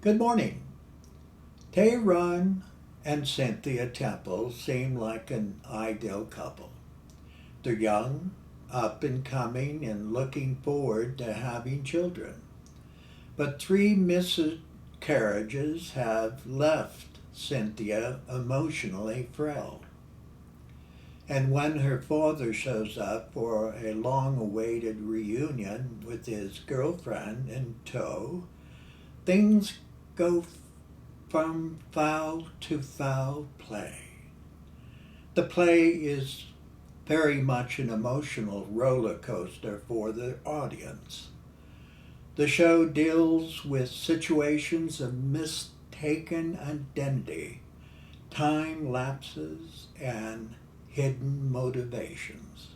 Good morning. Tyrone and Cynthia Temple seem like an ideal couple. They're young, up and coming, and looking forward to having children. But three miscarriages have left Cynthia emotionally frail. And when her father shows up for a long awaited reunion with his girlfriend in tow, things go from foul to foul play. The play is very much an emotional roller coaster for the audience. The show deals with situations of mistaken identity, time lapses, and hidden motivations.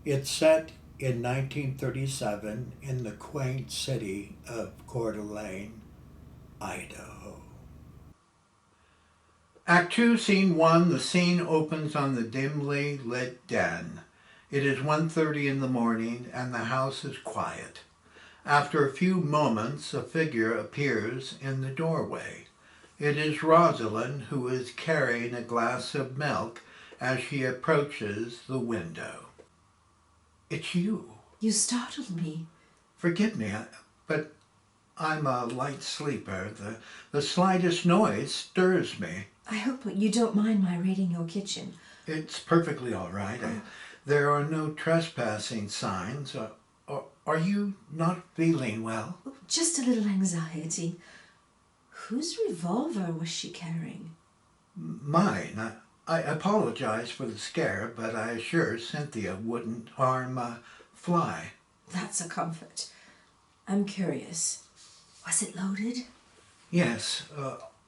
It's set in 1937 in the quaint city of Coeur d'Alene, Idaho. Act 2, Scene 1, the scene opens on the dimly lit den. It is 1:30 in the morning and the house is quiet. After a few moments, a figure appears in the doorway. It is Rosalind, who is carrying a glass of milk as she approaches the window. It's you. You startled me. Forgive me, but I'm a light sleeper. The slightest noise stirs me. I hope you don't mind my raiding your kitchen. It's perfectly all right. There are no trespassing signs. Are you not feeling well? Just a little anxiety. Whose revolver was she carrying? Mine. I apologize for the scare, but I assure Cynthia wouldn't harm a fly. That's a comfort. I'm curious. Was it loaded? Yes.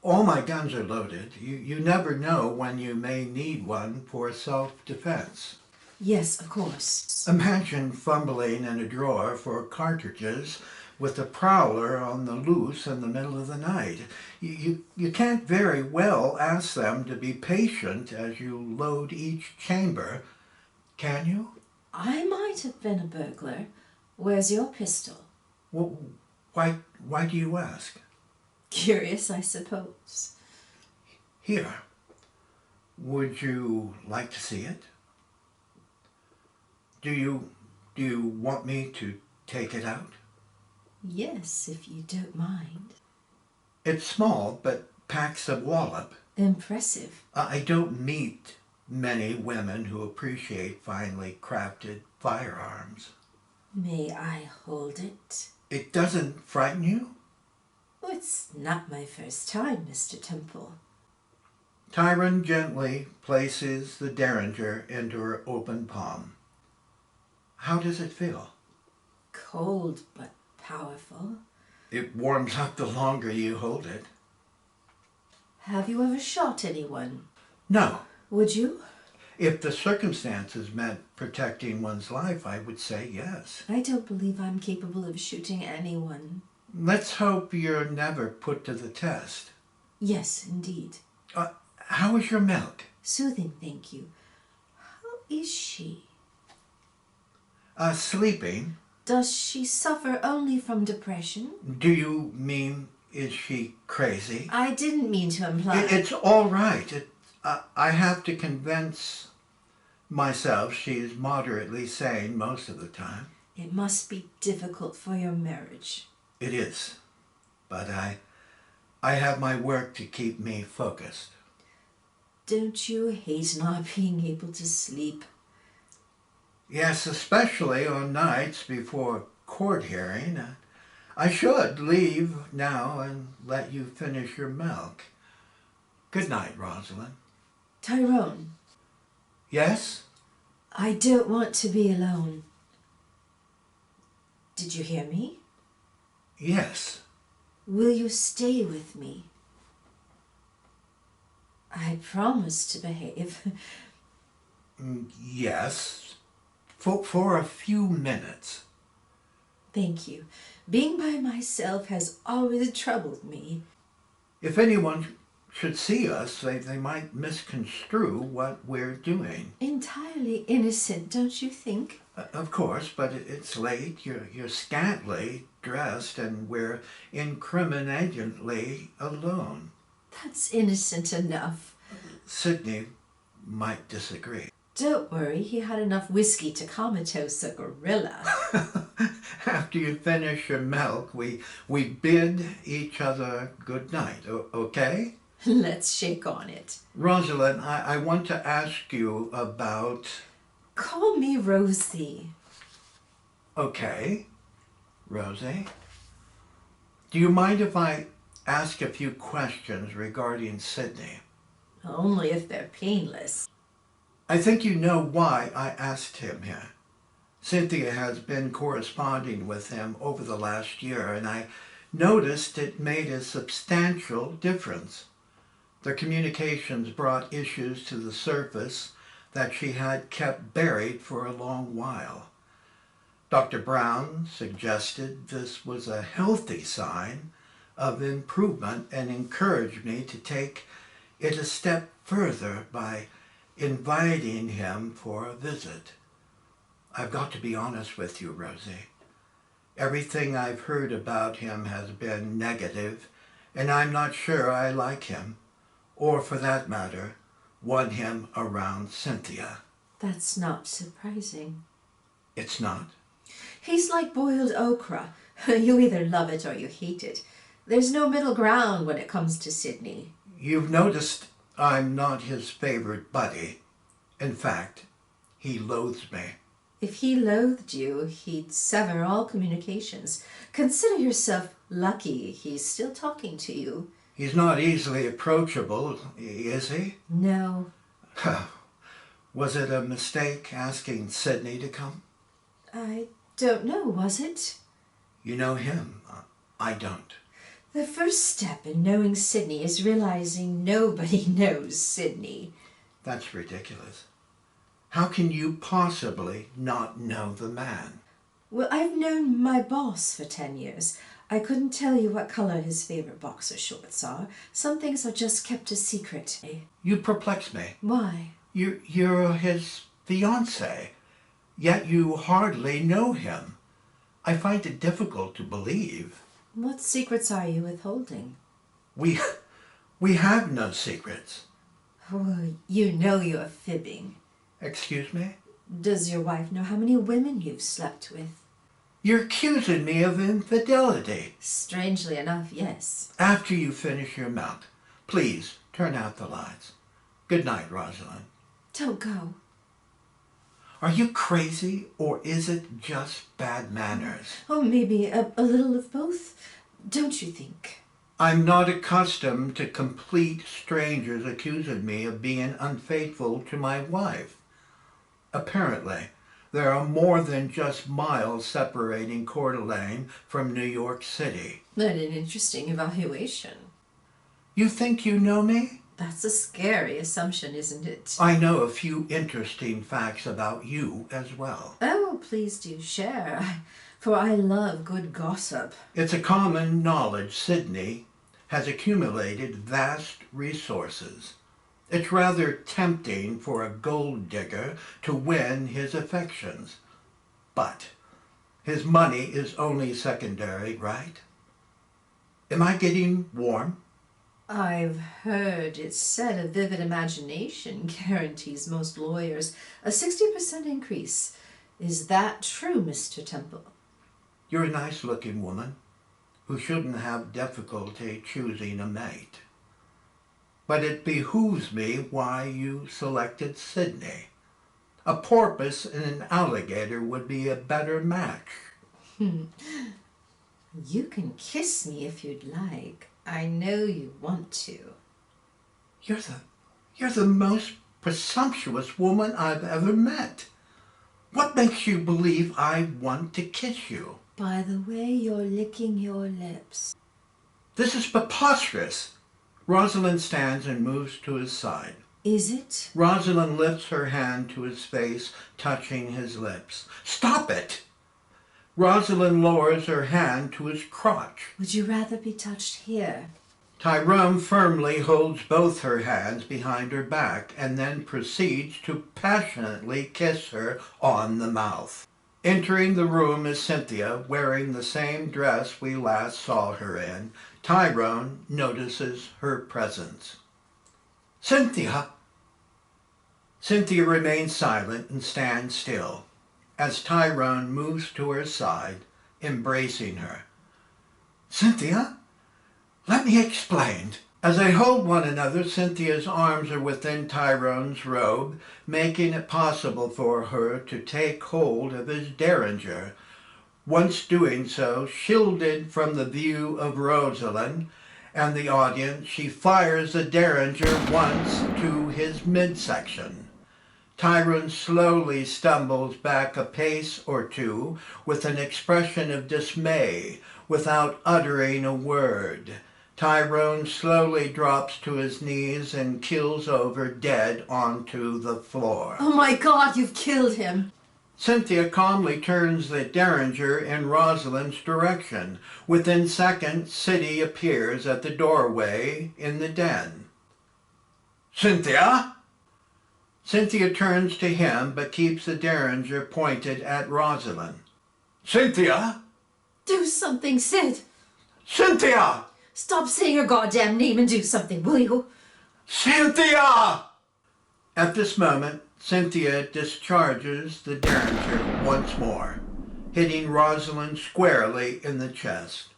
All my guns are loaded. You never know when you may need one for self-defense. Yes, of course. Imagine fumbling in a drawer for cartridges with a prowler on the loose in the middle of the night. You can't very well ask them to be patient as you load each chamber, can you? I might have been a burglar. Where's your pistol? Well, why do you ask? Curious, I suppose. Here. Would you like to see it? Do you want me to take it out? Yes, if you don't mind. It's small, but packs a wallop. Impressive. I don't meet many women who appreciate finely crafted firearms. May I hold it? It doesn't frighten you? Oh, it's not my first time, Mr. Temple. Tyrone gently places the derringer into her open palm. How does it feel? Cold, but powerful. It warms up the longer you hold it. Have you ever shot anyone? No. Would you? If the circumstances meant protecting one's life, I would say yes. I don't believe I'm capable of shooting anyone. Let's hope you're never put to the test. Yes, indeed. How is your milk? Soothing, thank you. How is she? Sleeping. Does she suffer only from depression? Do you mean, is she crazy? I didn't mean to imply... It's all right. I have to convince myself she is moderately sane most of the time. It must be difficult for your marriage. It is. But I have my work to keep me focused. Don't you hate not being able to sleep? Yes, especially on nights before court hearing. I should leave now and let you finish your milk. Good night, Rosalind. Tyrone. Yes? I don't want to be alone. Did you hear me? Yes. Will you stay with me? I promise to behave. Yes. For a few minutes. Thank you. Being by myself has always troubled me. If anyone should see us, they might misconstrue what we're doing. Entirely innocent, don't you think? Of course, but it's late. You're scantly dressed and we're incriminatingly alone. That's innocent enough. Sydney might disagree. Don't worry, he had enough whiskey to comatose a gorilla. After you finish your milk, we bid each other good night, okay? Let's shake on it. Rosalind, I want to ask you about... Call me Rosie. Okay, Rosie. Do you mind if I ask a few questions regarding Sydney? Only if they're painless. I think you know why I asked him here. Cynthia has been corresponding with him over the last year, and I noticed it made a substantial difference. Their communications brought issues to the surface that she had kept buried for a long while. Dr. Brown suggested this was a healthy sign of improvement and encouraged me to take it a step further by inviting him for a visit. I've got to be honest with you, Rosie. Everything I've heard about him has been negative, and I'm not sure I like him, or for that matter, want him around Cynthia. That's not surprising. It's not? He's like boiled okra. You either love it or you hate it. There's no middle ground when it comes to Sydney. You've noticed I'm not his favorite buddy. In fact, he loathes me. If he loathed you, he'd sever all communications. Consider yourself lucky he's still talking to you. He's not easily approachable, is he? No. Was it a mistake asking Sydney to come? I don't know, was it? You know him. I don't. The first step in knowing Sydney is realizing nobody knows Sydney. That's ridiculous. How can you possibly not know the man? Well, I've known my boss for 10 years. I couldn't tell you what color his favorite boxer shorts are. Some things are just kept a secret. You perplex me. Why? You're his fiancée, yet you hardly know him. I find it difficult to believe. What secrets are you withholding? We have no secrets. Oh, you know you're fibbing. Excuse me? Does your wife know how many women you've slept with? You're accusing me of infidelity. Strangely enough, yes. After you finish your milk, please turn out the lights. Good night, Rosalind. Don't go. Are you crazy, or is it just bad manners? Oh, maybe a little of both. Don't you think? I'm not accustomed to complete strangers accusing me of being unfaithful to my wife. Apparently, there are more than just miles separating Coeur d'Alene from New York City. What an interesting evaluation. You think you know me? That's a scary assumption, isn't it? I know a few interesting facts about you as well. Oh, please do share, for I love good gossip. It's a common knowledge Sydney has accumulated vast resources. It's rather tempting for a gold digger to win his affections. But his money is only secondary, right? Am I getting warm? I've heard it said a vivid imagination guarantees most lawyers a 60% increase. Is that true, Mr. Temple? You're a nice-looking woman who shouldn't have difficulty choosing a mate. But it behooves me why you selected Sydney. A porpoise and an alligator would be a better match. You can kiss me if you'd like. I know you want to. You're the most presumptuous woman I've ever met. What makes you believe I want to kiss you? By the way you're licking your lips. This is preposterous. Rosalind stands and moves to his side. Is it? Rosalind lifts her hand to his face, touching his lips. Stop it! Rosalind lowers her hand to his crotch. Would you rather be touched here? Tyrone firmly holds both her hands behind her back and then proceeds to passionately kiss her on the mouth. Entering the room is Cynthia, wearing the same dress we last saw her in. Tyrone notices her presence. "Cynthia!" Cynthia remains silent and stands still as Tyrone moves to her side, embracing her. "Cynthia, let me explain." As they hold one another, Cynthia's arms are within Tyrone's robe, making it possible for her to take hold of his derringer. Once doing so, shielded from the view of Rosalind and the audience, she fires the derringer once to his midsection. Tyrone slowly stumbles back a pace or two with an expression of dismay without uttering a word. Tyrone slowly drops to his knees and keels over dead onto the floor. "Oh my God, you've killed him!" Cynthia calmly turns the derringer in Rosalind's direction. Within seconds, Sidney appears at the doorway in the den. "Cynthia?" Cynthia turns to him but keeps the derringer pointed at Rosalind. "Cynthia?" "Do something, Sid! "Cynthia!" Stop saying your goddamn name and do something, will you?" "Cynthia!" At this moment, Cynthia discharges the derringer once more, hitting Rosalind squarely in the chest.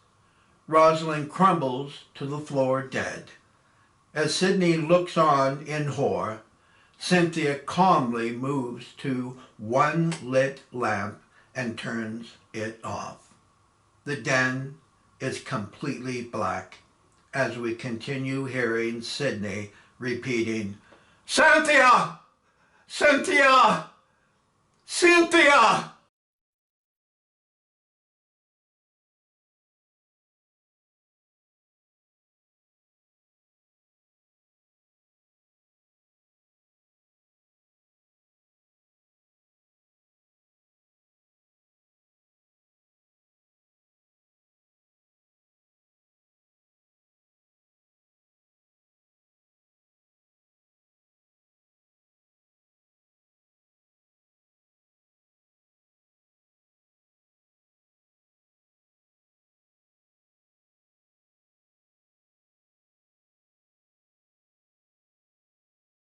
Rosalind crumbles to the floor dead. As Sidney looks on in horror, Cynthia calmly moves to one lit lamp and turns it off. The den is completely black as we continue hearing Sidney repeating, "Cynthia! Cynthia! Cynthia!"